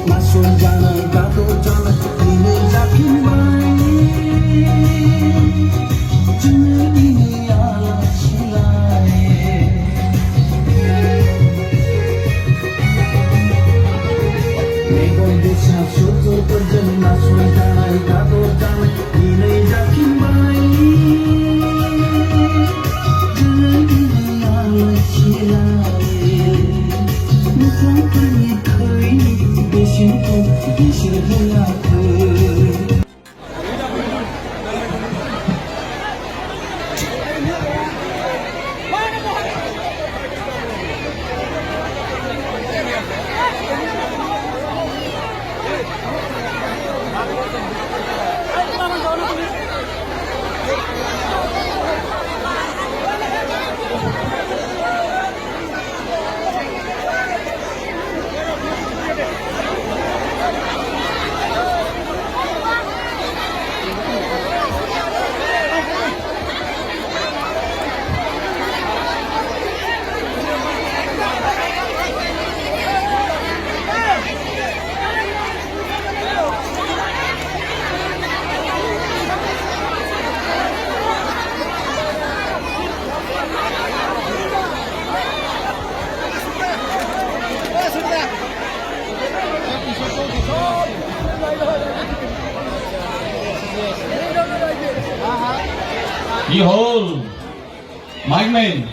Masuk jalan, gaduh jalan, ini yakin baik. Ini adalah silai. Megon desa sutur perjalanan, masuk jalan, gaduh jalan, ini yakin baik. Ini adalah silai. Bukan pergi Behold, my men,